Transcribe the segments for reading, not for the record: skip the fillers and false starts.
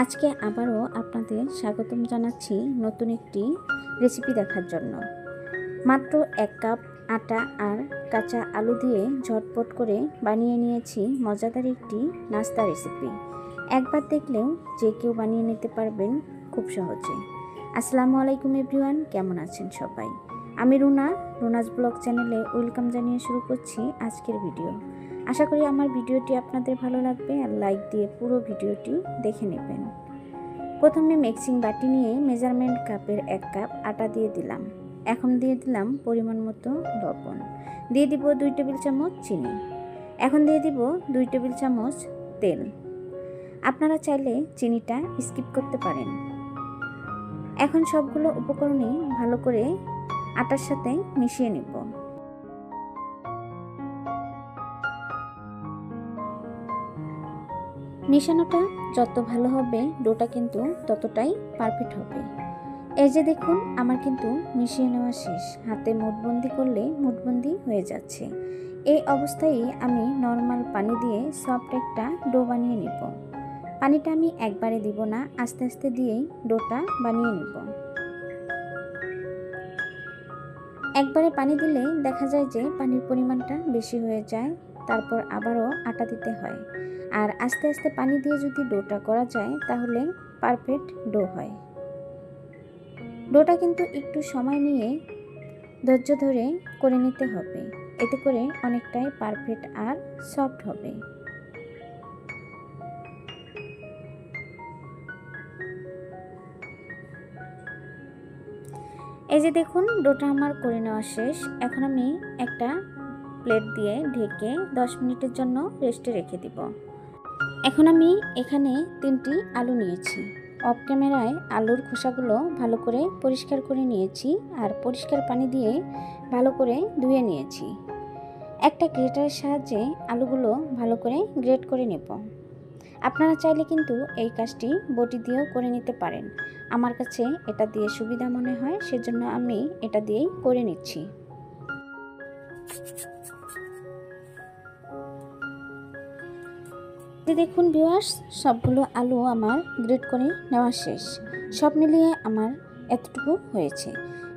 আজকে আবারও আপনাদের স্বাগতম জানাচ্ছি নতুন একটি রেসিপি দেখার জন্য। মাত্র 1 কাপ আটা আর কাঁচা আলু দিয়ে ঝটপট করে বানিয়ে নিয়েছি মজাদার একটি নাস্তা রেসিপি। একবার দেখলেও যে কেউ বানিয়ে নিতে পারবেন খুব সহজে। আসসালামু আলাইকুম এভরিওয়ান, কেমন আছেন সবাই? আমি রুনাস ব্লগ চ্যানেলে ওয়েলকাম জানিয়ে শুরু করছি আজকের ভিডিও। আশা করি আমার ভিডিওটি আপনাদের ভালো লাগবে আর লাইক দিয়ে পুরো ভিডিওটি দেখে নেবেন। প্রথমে মিক্সিং বাটি নিয়ে মেজারমেন্ট কাপের 1 কাপ আটা দিয়ে দিলাম। এখন দিয়ে দিলাম পরিমাণ মতো লবণ, দিয়ে দিব 2 টেবিল চামচ চিনি, এখন দিয়ে দিব 2 টেবিল চামচ তেল। আপনারা চাইলে চিনিটা স্কিপ করতে পারেন। এখন সবগুলো উপকরণই ভালো করে আটার সাথে মিশিয়ে নেব। মিশানোটা যত ভালো হবে ডোটা কিন্তু ততটাই পারফেক্ট হবে। এই যে দেখুন, আমার কিন্তু মিশিয়ে নেওয়া শেষ। হাতে মুঠবন্দি করলে মুঠবন্দি হয়ে যাচ্ছে। এই অবস্থায় আমি নর্মাল পানি দিয়ে সফট একটা ডো বানিয়ে নেব। পানিটা আমি একবারে দিব না, আস্তে আস্তে দিয়েই ডোটা বানিয়ে নেব। একবারে পানি দিলে দেখা যায় যে পানির পরিমাণটা বেশি হয়ে যায়, তারপর আবারও আটা দিতে হয়। আর আস্তে আস্তে পানি দিয়ে যদি ডোটা করা যায় তাহলে পারফেক্ট ডো হয়। ডোটা কিন্তু একটু সময় নিয়ে ধৈর্য ধরে করে নিতে হবে, এতে করে অনেকটাই পারফেক্ট আর সফট হবে। এই যে দেখুন, ডোটা আমার করে নেওয়া শেষ। এখন আমি একটা প্লেট দিয়ে ঢেকে 10 মিনিটের জন্য রেস্টে রেখে দিব। এখন আমি এখানে 3টি আলু নিয়েছি। অফ ক্যামেরায় আলুর খোসাগুলো ভালো করে পরিষ্কার করে নিয়েছি আর পরিষ্কার পানি দিয়ে ভালো করে ধুয়ে নিয়েছি। একটা গ্রেটারের সাহায্যে আলুগুলো ভালো করে গ্রেট করে নেব। আপনারা চাইলে কিন্তু এই কাজটি বটি দিয়েও করে নিতে পারেন। আমার কাছে এটা দিয়ে সুবিধা মনে হয়, সেজন্য আমি এটা দিয়েই করে নিচ্ছি। দেখুন ভিউয়ার্স, সবগুলো আলু আমার গ্রেট করে নেওয়া শেষ। সব মিলিয়ে আমার এতটুকু হয়েছে।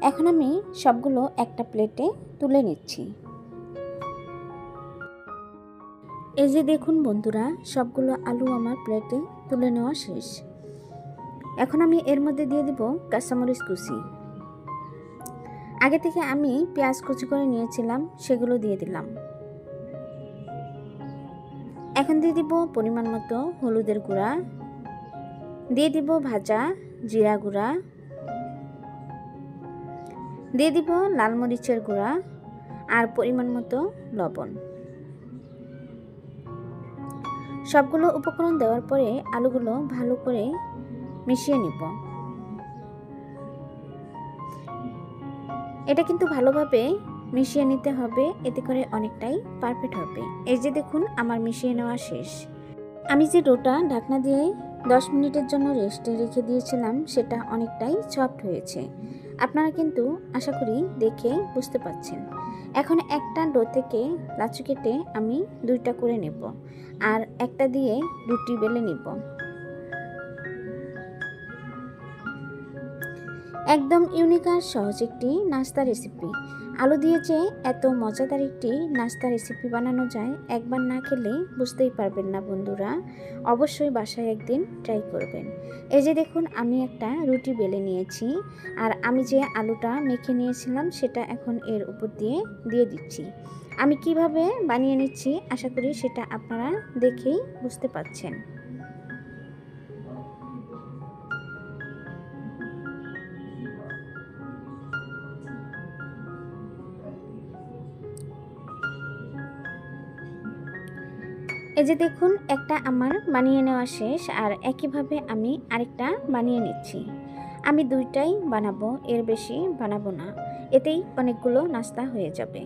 এখন আমি সবগুলো একটা প্লেটে তুলে নিচ্ছি। এই যে দেখুন বন্ধুরা, সবগুলো আলু আমার প্লেটে তুলে নেওয়া শেষ। এখন আমি এর মধ্যে দিয়ে দিব কাঁচামরিচ কুচি। আগে থেকে আমি পেঁয়াজ কুচি করে নিয়েছিলাম, সেগুলো দিয়ে দিলাম। এখন দিয়ে দিব পরিমাণ মতো হলুদের গুঁড়া, দিয়ে দিব ভাজা জিরা গুঁড়া, দিয়ে দিব লাল মরিচের গুঁড়া আর পরিমাণ মতো লবণ। সবগুলো উপকরণ দেওয়ার পরে আলুগুলো ভালো করে মিশিয়ে নিব। এটা কিন্তু ভালোভাবে মিশিয়ে নিতে হবে, এতে করে অনেকটাই পারফেক্ট হবে। এই যে দেখুন, আমার মিশিয়ে নেওয়া শেষ। আমি যে ডোটা ঢাকনা দিয়ে 10 মিনিটের জন্য রেস্টে রেখে দিয়েছিলাম সেটা অনেকটাই সফট হয়েছে। আপনারা কিন্তু আশা করি দেখে বুঝতে পাচ্ছেন। এখন একটা ডো থেকে লাচু কেটে আমি 2টা করে নেব আর একটা দিয়ে রুটি বেলে নিব। একদম ইউনিক আর সহজ একটি নাস্তা রেসিপি। আলু দিয়ে যে এত মজাদার একটি নাস্তা রেসিপি বানানো যায়, একবার না খেলে বুঝতেই পারবেন না বন্ধুরা। অবশ্যই বাসায় একদিন ট্রাই করবেন। এই যে দেখুন, আমি একটা রুটি বেলে নিয়েছি আর আমি যে আলুটা মেখে নিয়েছিলাম সেটা এখন এর উপর দিয়ে দিচ্ছি। আমি কিভাবে বানিয়ে নিচ্ছি আশা করি সেটা আপনারা দেখেই বুঝতে পারছেন। এই যে দেখুন, একটা আমার বানিয়ে নেওয়া শেষ আর একইভাবে আমি আরেকটা বানিয়ে নিচ্ছি। আমি 2টাই বানাবো, এর বেশি বানাবো না, এতেই অনেকগুলো নাস্তা হয়ে যাবে।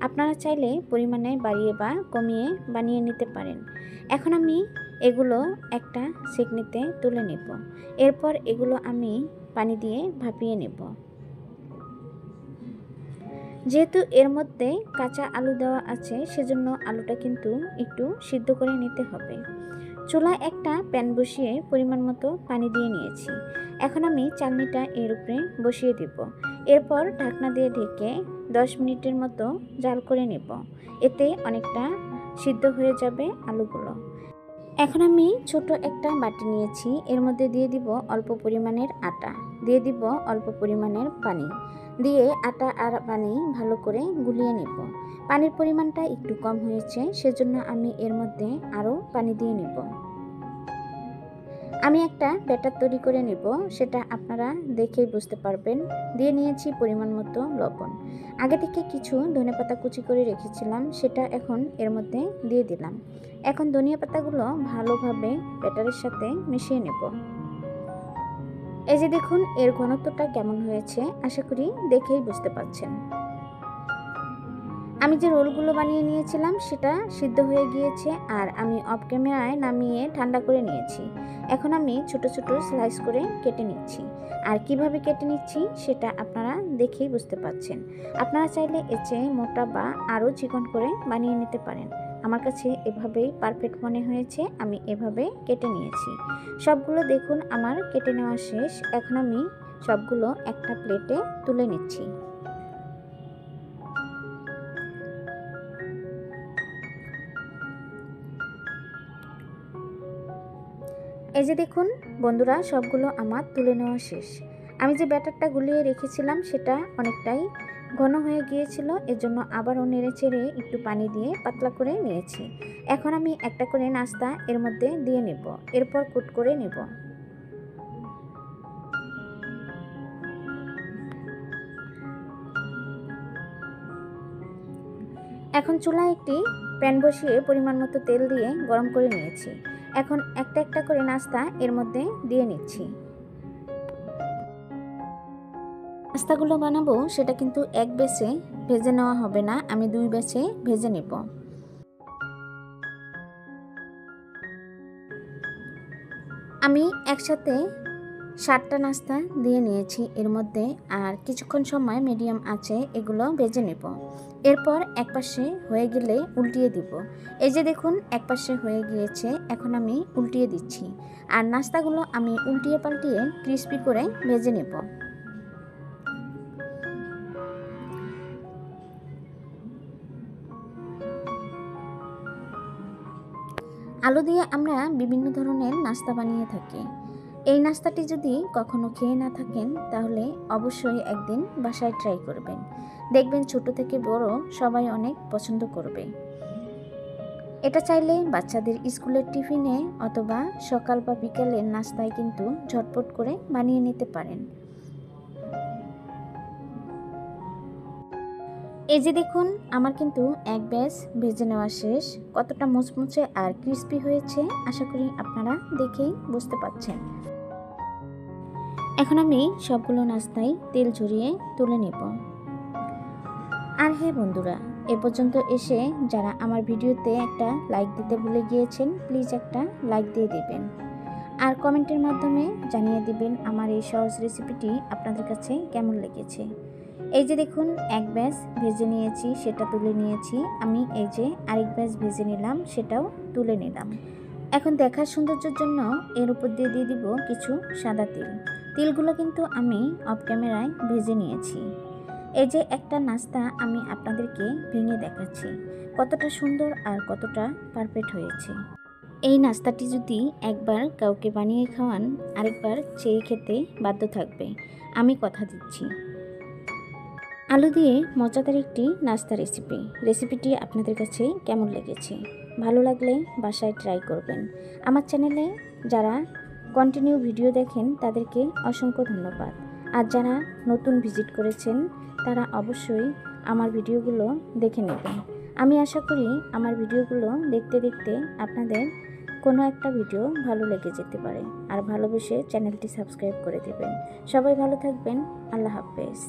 আপনারা চাইলে পরিমাণে বাড়িয়ে বা কমিয়ে বানিয়ে নিতে পারেন। এখন আমি এগুলো একটা সেকনিতে তুলে নেব। এরপর এগুলো আমি পানি দিয়ে ভাপিয়ে নেব। যেহেতু এর মধ্যে কাঁচা আলু দেওয়া আছে, সেজন্য আলুটা কিন্তু একটু সিদ্ধ করে নিতে হবে। চুলায় একটা প্যান বসিয়ে পরিমাণ মতো পানি দিয়ে নিয়েছি। এখন আমি চালনিটা এর উপরে বসিয়ে দিব। এরপর ঢাকনা দিয়ে ঢেকে 10 মিনিটের মতো জাল করে নেব। এতে অনেকটা সিদ্ধ হয়ে যাবে আলুগুলো। এখন আমি ছোট একটা বাটি নিয়েছি, এর মধ্যে দিয়ে দিব অল্প পরিমাণের আটা, দিয়ে দিব অল্প পরিমাণের পানি, দিয়ে আটা আর পানি ভালো করে গুলিয়ে নেব। পানির পরিমাণটা একটু কম হয়েছে, সেজন্য আমি এর মধ্যে আরও পানি দিয়ে নেব। আমি একটা ব্যাটার তৈরি করে নেব, সেটা আপনারা দেখেই বুঝতে পারবেন। দিয়ে নিয়েছি পরিমাণ মতো লবণ। আগে থেকে কিছু ধনেপাতা কুচি করে রেখেছিলাম, সেটা এখন এর মধ্যে দিয়ে দিলাম। এখন ধনিয়া পাতাগুলো ভালোভাবে ব্যাটারের সাথে মিশিয়ে নেব। এই যে দেখুন এর ঘনত্বটা কেমন হয়েছে, আশা করি দেখেই বুঝতে পারছেন। আমি যে রোলগুলো বানিয়ে নিয়েছিলাম সেটা সিদ্ধ হয়ে গিয়েছে, আর আমি অফ ক্যামেরায় নামিয়ে ঠান্ডা করে নিয়েছি। এখন আমি ছোট ছোট স্লাইস করে কেটে নিচ্ছি। আর কিভাবে কেটে নিচ্ছি সেটা আপনারা দেখেই বুঝতে পারছেন। আপনারা চাইলে এর চেয়ে মোটা বা আরও চিকন করে বানিয়ে নিতে পারেন। আমার কাছে এভাবেই পারফেক্ট মনে হয়েছে, আমি এভাবে কেটে নিয়েছি। সবগুলো দেখুন আমার কেটে নেওয়া শেষ। এখন আমি সবগুলো একটা প্লেটে তুলে নিচ্ছি। এই যে দেখুন বন্ধুরা, সবগুলো আমার তুলে নেওয়া শেষ। আমি যে ব্যাটারটা গুলিয়ে রেখেছিলাম সেটা অনেকটাই ঘন হয়ে গিয়েছিল, এজন্য আবারও নেড়ে চেড়ে একটু পানি দিয়ে পাতলা করে নিয়েছি। এখন আমি একটা করে নাস্তা এর মধ্যে দিয়ে নেব, এরপর কুট করে নেব। এখন চুলায় একটি প্যান বসিয়ে পরিমাণ মতো তেল দিয়ে গরম করে নিয়েছি। এখন একটা একটা করে নাস্তা এর মধ্যে দিয়ে নিচ্ছি। নাস্তাগুলো বানাবো সেটা কিন্তু এক ব্যাচে ভেজে নেওয়া হবে না, আমি 2 ব্যাচে ভেজে নেব। আমি একসাথে 7টা নাস্তা দিয়ে নিয়েছি এর মধ্যে, আর কিছুক্ষণ সময় মিডিয়াম আঁচে এগুলো ভেজে নেব। এরপর একপাশে হয়ে গেলে উল্টিয়ে দিব। এই যে দেখুন একপাশে হয়ে গিয়েছে, এখন আমি উল্টিয়ে দিচ্ছি। আর নাস্তাগুলো আমি উল্টিয়ে পাল্টিয়ে ক্রিস্পি করে ভেজে নেব। আলু দিয়ে আমরা বিভিন্ন ধরনের নাস্তা বানিয়ে থাকি। এই নাস্তাটি যদি কখনো খেয়ে না থাকেন তাহলে অবশ্যই একদিন বাসায় ট্রাই করবেন। দেখবেন ছোট থেকে বড় সবাই অনেক পছন্দ করবে। এটা চাইলে বাচ্চাদের স্কুলের টিফিনে অথবা সকাল বা বিকেলের নাস্তায় কিন্তু ঝটপট করে বানিয়ে নিতে পারেন। এই যে দেখুন আমার কিন্তু এক ব্যাচ ভেজে নেওয়া শেষ। কতটা মুচমুচে আর ক্রিস্পি হয়েছে আশা করি আপনারা দেখেই বুঝতে পারছেন। এখন আমি সবগুলো নাস্তায় তেল ঝরিয়ে তুলে নেব। আর হ্যাঁ বন্ধুরা, এ পর্যন্ত এসে যারা আমার ভিডিওতে একটা লাইক দিতে ভুলে গিয়েছেন, প্লিজ একটা লাইক দিয়ে দেবেন। আর কমেন্টের মাধ্যমে জানিয়ে দিবেন আমার এই সহজ রেসিপিটি আপনাদের কাছে কেমন লেগেছে। এই যে দেখুন এক ব্যাচ ভেজে নিয়েছি, সেটা তুলে নিয়েছি। আমি এই যে আরেক ব্যাচ ভেজে নিলাম, সেটাও তুলে নিলাম। এখন দেখার সৌন্দর্যের জন্য এর উপর দিয়ে দিয়ে দিব কিছু সাদা তিল। তিলগুলো কিন্তু আমি অফ ক্যামেরায় ভেজে নিয়েছি। এই যে একটা নাস্তা আমি আপনাদেরকে ভেঙে দেখাচ্ছি কতটা সুন্দর আর কতটা পারফেক্ট হয়েছে। এই নাস্তাটি যদি একবার কাউকে বানিয়ে খাওয়ান আরেকবার চেয়ে খেতে বাধ্য থাকবে, আমি কথা দিচ্ছি। আলু দিয়ে মজাদার একটি নাস্তা রেসিপিটি আপনাদের কাছে কেমন লেগেছে? ভালো লাগলে বাসায় ট্রাই করবেন। আমার চ্যানেলে যারা কন্টিনিউ ভিডিও দেখেন তাদেরকে অসংখ্য ধন্যবাদ। আর যারা নতুন ভিজিট করেছেন তারা অবশ্যই আমার ভিডিওগুলো দেখে নেবেন। আমি আশা করি আমার ভিডিওগুলো দেখতে দেখতে আপনাদের কোনো একটা ভিডিও ভালো লেগে যেতে পারে, আর ভালোবেসে চ্যানেলটি সাবস্ক্রাইব করে দেবেন। সবাই ভালো থাকবেন। আল্লাহ হাফেজ।